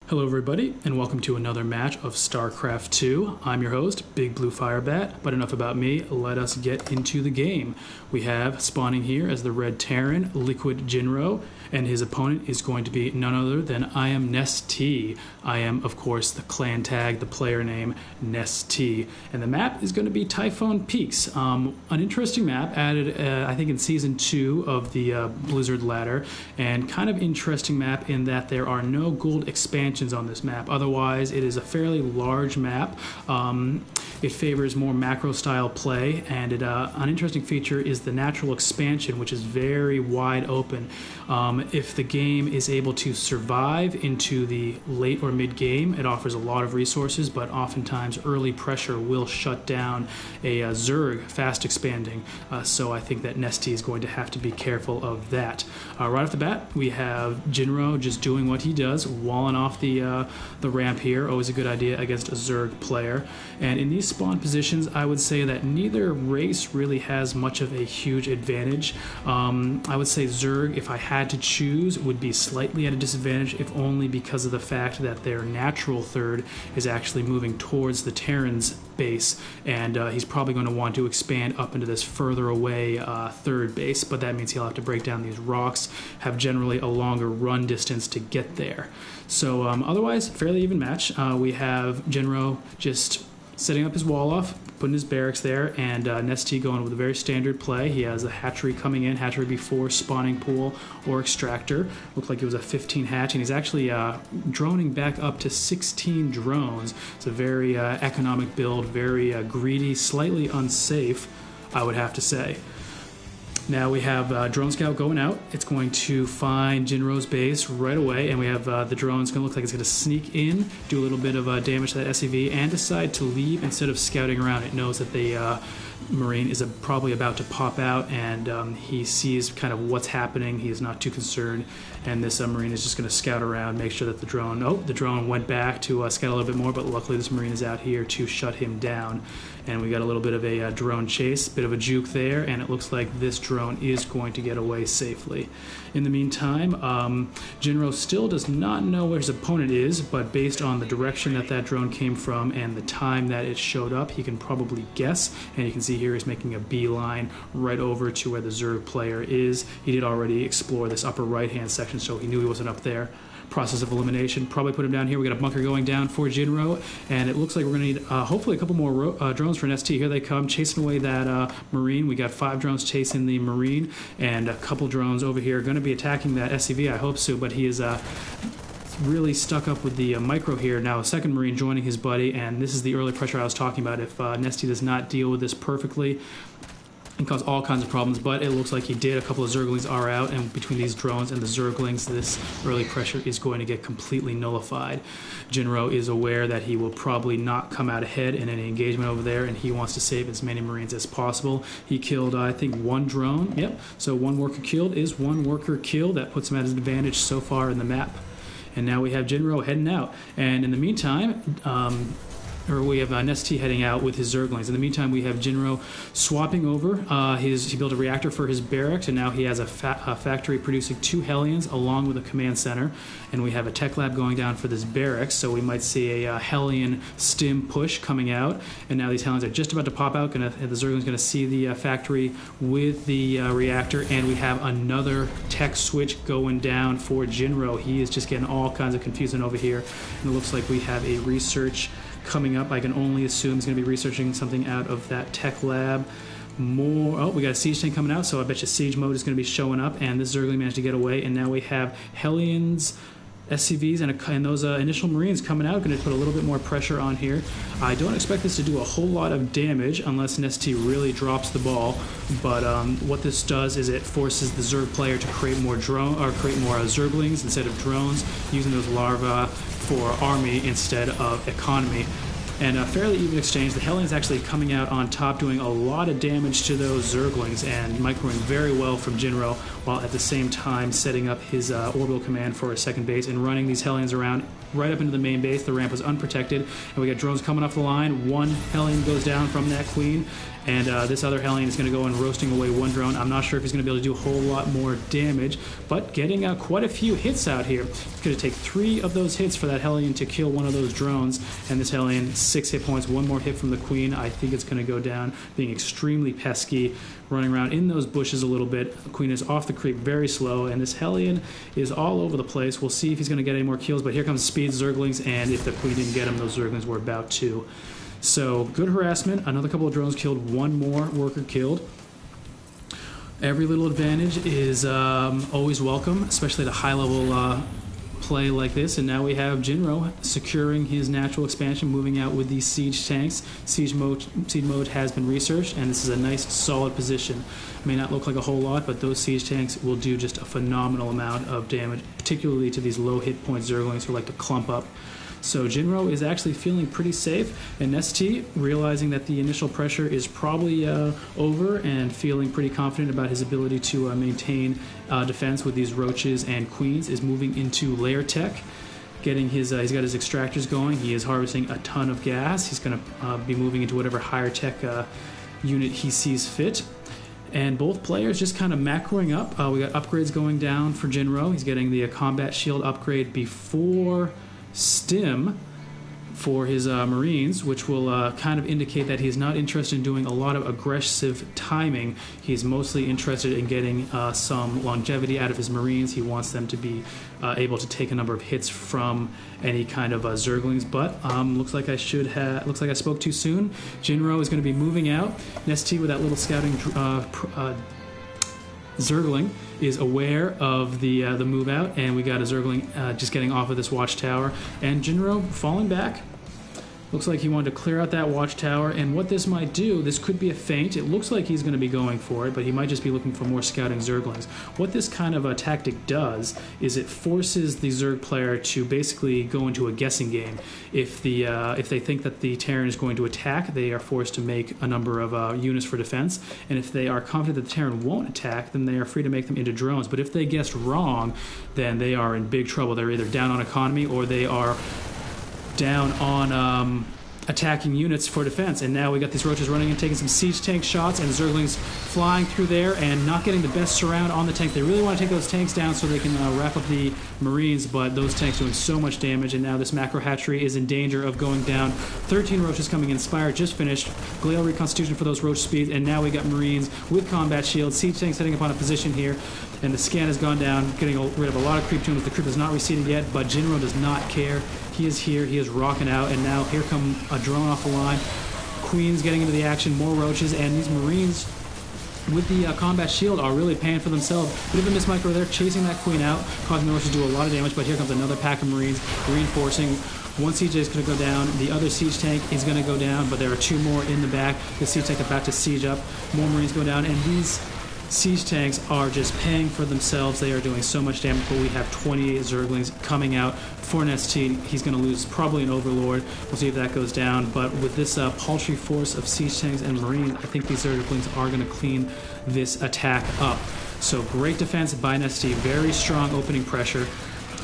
Hello everybody, and welcome to another match of StarCraft 2. I'm your host, Big Blue Firebat, but enough about me, let us get into the game. We have spawning here as the Red Terran, LiquidJinro, and his opponent is going to be none other than IMNesTea. I am, of course, the clan tag, the player name, NesTea. And the map is going to be Typhon Peaks. An interesting map added, I think, in Season 2 of the Blizzard ladder, and kind of interesting map in that there are no gold expansions on this map. Otherwise, it is a fairly large map. It favors more macro style play, and an interesting feature is the natural expansion, which is very wide open. If the game is able to survive into the late or mid game, it offers a lot of resources, but oftentimes early pressure will shut down a Zerg fast expanding. So I think that NesTea is going to have to be careful of that. Right off the bat, we have Jinro just doing what he does, walling off the ramp here. Always a good idea against a Zerg player. And in these spawn positions, I would say that neither race really has much of a huge advantage. I would say Zerg, if I had to choose, would be slightly at a disadvantage, if only because of the fact that their natural third is actually moving towards the Terran's base, and he's probably going to want to expand up into this further away third base, but that means he'll have to break down these rocks, have generally a longer run distance to get there. So otherwise, fairly even match. We have Jinro just setting up his wall off, putting his barracks there, and NesTea going with a very standard play. He has a hatchery coming in, hatchery before spawning pool or extractor. Looked like it was a 15 hatch, and he's actually droning back up to 16 drones. It's a very economic build, very greedy, slightly unsafe, I would have to say. Now we have Drone Scout going out. It's going to find Jinro's base right away, and we have the drone. It's going to look like it's going to sneak in, do a little bit of damage to that SCV, and decide to leave instead of scouting around. It knows that the Marine is probably about to pop out, and he sees kind of what's happening. He is not too concerned, and this Marine is just going to scout around, make sure that the drone... Oh, the drone went back to scout a little bit more, but luckily this Marine is out here to shut him down. And we got a little bit of a drone chase, bit of a juke there, and it looks like this drone is going to get away safely. In the meantime, Jinro still does not know where his opponent is, but based on the direction that that drone came from and the time that it showed up, he can probably guess. And you can see here he's making a beeline right over to where the Zerg player is. He did already explore this upper right-hand section, so he knew he wasn't up there. Process of elimination, probably put him down here. We got a bunker going down for Jinro, and it looks like we're going to need hopefully a couple more drones for NesTea. Here they come, chasing away that Marine. We got 5 drones chasing the Marine, and a couple drones over here going to be attacking that SCV, I hope so, but he is really stuck up with the micro here. Now a second Marine joining his buddy, and this is the early pressure I was talking about. If NesTea does not deal with this perfectly, and cause all kinds of problems, but it looks like he did. A couple of Zerglings are out, and between these drones and the Zerglings, this early pressure is going to get completely nullified. Jinro is aware that he will probably not come out ahead in any engagement over there, and he wants to save as many Marines as possible. He killed, I think, 1 drone. Yep, so 1 worker killed is 1 worker killed. That puts him at his advantage so far in the map. And now we have Jinro heading out. And in the meantime, we have NesTea heading out with his Zerglings. In the meantime, we have Jinro swapping over. He built a reactor for his barracks, and now he has a factory producing 2 Hellions along with a command center. And we have a tech lab going down for this barracks, so we might see a Hellion stim push coming out. And now these Hellions are just about to pop out, and the Zergling's going to see the factory with the reactor, and we have another tech switch going down for Jinro. He is just getting all kinds of confusion over here, and it looks like we have a research coming up. I can only assume he's going to be researching something out of that tech lab. Oh, we got a siege tank coming out, so I bet you siege mode is going to be showing up, and this Zergling managed to get away, and now we have Hellions, SCVs, and those initial Marines coming out. Going to put a little bit more pressure on here. I don't expect this to do a whole lot of damage unless NesTea really drops the ball, but what this does is it forces the Zerg player to create more Zerglings instead of drones, using those larvae for army instead of economy. and a fairly even exchange. The Hellion's actually coming out on top, doing a lot of damage to those Zerglings and microing very well from Jinro, while at the same time setting up his orbital command for a second base and running these Hellions around right up into the main base. The ramp was unprotected, and we got drones coming off the line. One Hellion goes down from that queen, and this other Hellion is going to go and roasting away one drone. I'm not sure if he's going to be able to do a whole lot more damage, but getting quite a few hits out here. It's going to take 3 of those hits for that Hellion to kill one of those drones, and this Hellion, 6 hit points, 1 more hit from the queen. I think it's going to go down, being extremely pesky, running around in those bushes a little bit. The queen is off the creep very slow, and this Hellion is all over the place. We'll see if he's going to get any more kills, but here comes Speed Zerglings, and if the queen didn't get him, those Zerglings were about to. So good harassment. Another couple of drones killed, 1 more worker killed. Every little advantage is always welcome, especially at a high-level play like this. And now we have Jinro securing his natural expansion, moving out with these siege tanks. Siege mode has been researched, and this is a nice, solid position. May not look like a whole lot, but those siege tanks will do just a phenomenal amount of damage, particularly to these low hit point Zerglings who like to clump up. So Jinro is actually feeling pretty safe, and IMNesTea, realizing that the initial pressure is probably over and feeling pretty confident about his ability to maintain defense with these roaches and queens, is moving into layer tech, getting his he's got his extractors going. He is harvesting a ton of gas. He's going to be moving into whatever higher tech unit he sees fit. And both players just kind of macroing up. We got upgrades going down for Jinro. He's getting the combat shield upgrade before Stim for his Marines, which will kind of indicate that he's not interested in doing a lot of aggressive timing. He's mostly interested in getting some longevity out of his Marines. He wants them to be able to take a number of hits from any kind of Zerglings. But looks like I spoke too soon. Jinro is going to be moving out. IMNesTea with that little scouting Zergling is aware of the move out, and we got a Zergling just getting off of this watchtower, and Jinro falling back. Looks like he wanted to clear out that watchtower, and what this might do, this could be a feint. It looks like he's going to be going for it, but he might just be looking for more scouting Zerglings. What this kind of a tactic does is it forces the Zerg player to basically go into a guessing game. If they think that the Terran is going to attack, they are forced to make a number of units for defense, and if they are confident that the Terran won't attack, then they are free to make them into drones. But if they guessed wrong, then they are in big trouble. They're either down on economy or they are down on attacking units for defense. And now we got these roaches running and taking some siege tank shots, and Zerglings flying through there and not getting the best surround on the tank. They really want to take those tanks down so they can wrap up the Marines, but those tanks doing so much damage, and now this macro hatchery is in danger of going down. 13 roaches coming in. Spire just finished. Glial reconstitution for those roach speeds, and now we got Marines with combat shields. Siege tanks setting up on a position here, and the scan has gone down, getting rid of a lot of creep tunes. The creep is not receded yet, but Jinro does not care. He is here, he is rocking out, and now here come a drone off the line. Queens getting into the action, more roaches, and these Marines with the combat shield are really paying for themselves. Bit of a miss micro there, chasing that queen out, causing the roaches to do a lot of damage, but here comes another pack of Marines reinforcing. One siege is going to go down, the other siege tank is going to go down, but there are 2 more in the back. The siege tank about to siege up, more Marines go down, and these siege tanks are just paying for themselves. They are doing so much damage, but we have 28 Zerglings coming out for IMNesTea. He's going to lose probably an Overlord. We'll see if that goes down, but with this paltry force of siege tanks and Marines, I think these Zerglings are going to clean this attack up. So great defense by IMNesTea, very strong opening pressure.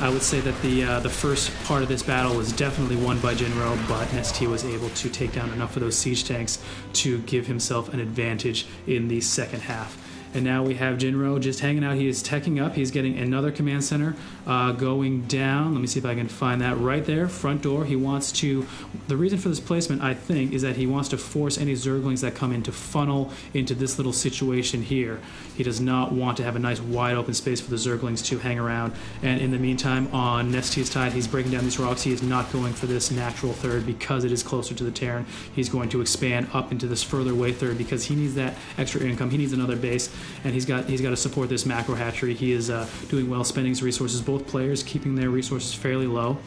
I would say that the first part of this battle was definitely won by Jinro, but IMNesTea was able to take down enough of those siege tanks to give himself an advantage in the second half. And now we have Jinro just hanging out. He is teching up. He's getting another command center going down. Let me see if I can find that right there. Front door. He wants to... The reason for this placement, I think, is that he wants to force any Zerglings that come in to funnel into this little situation here. He does not want to have a nice wide open space for the Zerglings to hang around. And in the meantime, on IMNesTea's side, he's breaking down these rocks. He is not going for this natural third because it is closer to the Terran. He's going to expand up into this further away third because he needs that extra income. He needs another base. And he's got to support this macro hatchery. He is doing well, spending his resources. Both players keeping their resources fairly low.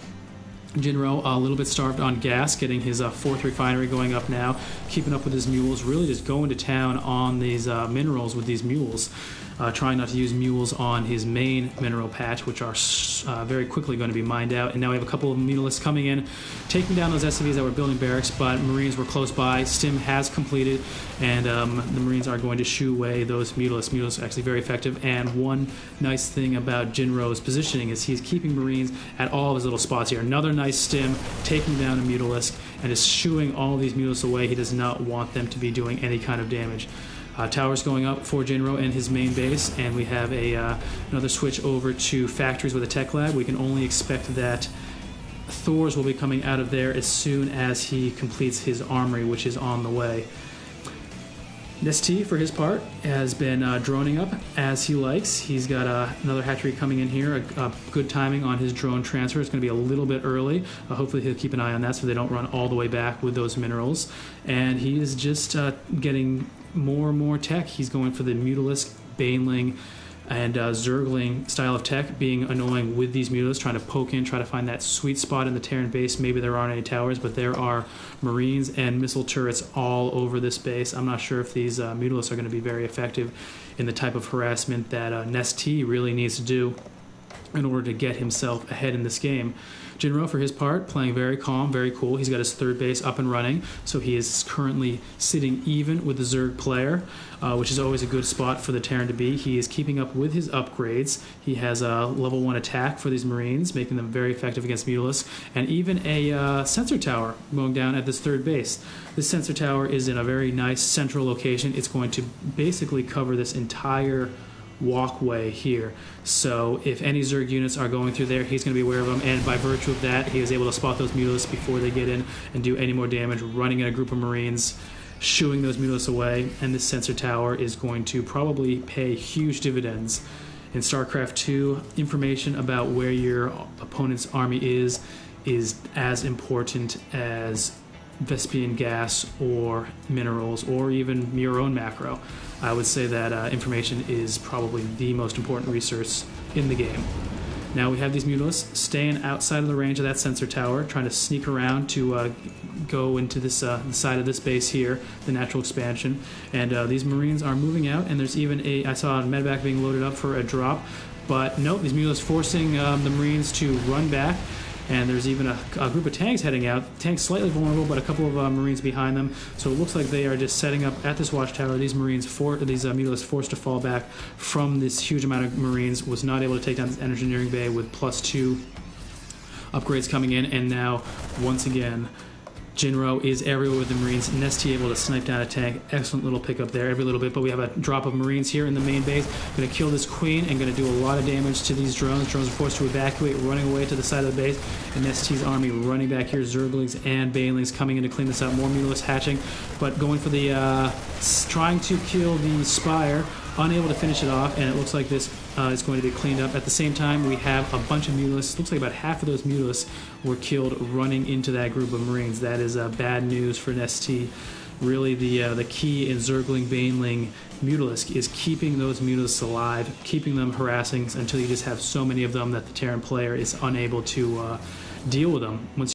Jinro a little bit starved on gas, getting his 4th refinery going up now, keeping up with his mules, really just going to town on these minerals with these mules. trying not to use mules on his main mineral patch, which are very quickly going to be mined out. And now we have a couple of Mutualists coming in, taking down those SCVs that were building barracks, but Marines were close by. Stim has completed, and the Marines are going to shoo away those Mutualists. Mutualists are actually very effective, and one nice thing about Jinro's positioning is he's keeping Marines at all of his little spots here. Another nice Stim, taking down a Mutalist, and is shooing all these Mutualists away. He does not want them to be doing any kind of damage. Towers going up for Jinro and his main base, and we have another switch over to factories with a tech lab. We can only expect that Thors will be coming out of there as soon as he completes his armory, which is on the way. IMNesTea, for his part, has been droning up as he likes. He's got another hatchery coming in here. Good timing on his drone transfer. It's going to be a little bit early. Hopefully he'll keep an eye on that so they don't run all the way back with those minerals. And he is just getting more and more tech. He's going for the Mutalist, Baneling, and Zergling style of tech, being annoying with these Mutalists, trying to poke in, try to find that sweet spot in the Terran base. Maybe there aren't any towers, but there are Marines and missile turrets all over this base. I'm not sure if these Mutalists are going to be very effective in the type of harassment that IMNesTea really needs to do in order to get himself ahead in this game. Jinro, for his part, playing very calm, very cool. He's got his third base up and running, so he is currently sitting even with the Zerg player, which is always a good spot for the Terran to be. He is keeping up with his upgrades. He has a level 1 attack for these Marines, making them very effective against Mutalisks, and even a sensor tower going down at this third base. This sensor tower is in a very nice central location. It's going to basically cover this entire walkway here, so if any Zerg units are going through there, he's going to be aware of them, and by virtue of that, he is able to spot those Mutalists before they get in and do any more damage, running in a group of Marines, shooing those Mutalists away. And this sensor tower is going to probably pay huge dividends in StarCraft 2. Information about where your opponent's army is as important as Vespian gas or minerals or even your own macro. I would say that information is probably the most important resource in the game. Now we have these Mutalists staying outside of the range of that sensor tower, trying to sneak around to go into this the side of this base here, the natural expansion. And these Marines are moving out, and there's even I saw a medevac being loaded up for a drop, but nope, these Mutalists forcing the Marines to run back. And there's even a group of tanks heading out. Tanks slightly vulnerable, but a couple of Marines behind them. So it looks like they are just setting up at this watchtower. These Mutalists forced to fall back from this huge amount of Marines, was not able to take down this engineering bay with +2 upgrades coming in. And now, once again, Jinro is everywhere with the Marines. IMNesTea able to snipe down a tank. Excellent little pickup there, every little bit. But we have a drop of Marines here in the main base. Going to kill this Queen and going to do a lot of damage to these drones. Drones are forced to evacuate, running away to the side of the base. IMNesTea's army running back here. Zerglings and Banelings coming in to clean this up. More Mutalists hatching, but going for the trying to kill the Spire. Unable to finish it off, and it looks like this is going to be cleaned up. At the same time, we have a bunch of Mutalists. Looks like about half of those Mutalists were killed running into that group of Marines. That is bad news for IMNesTea. Really, the key in Zergling, Baneling, Mutalisk is keeping those Mutalisks alive, keeping them harassing until you just have so many of them that the Terran player is unable to deal with them. Once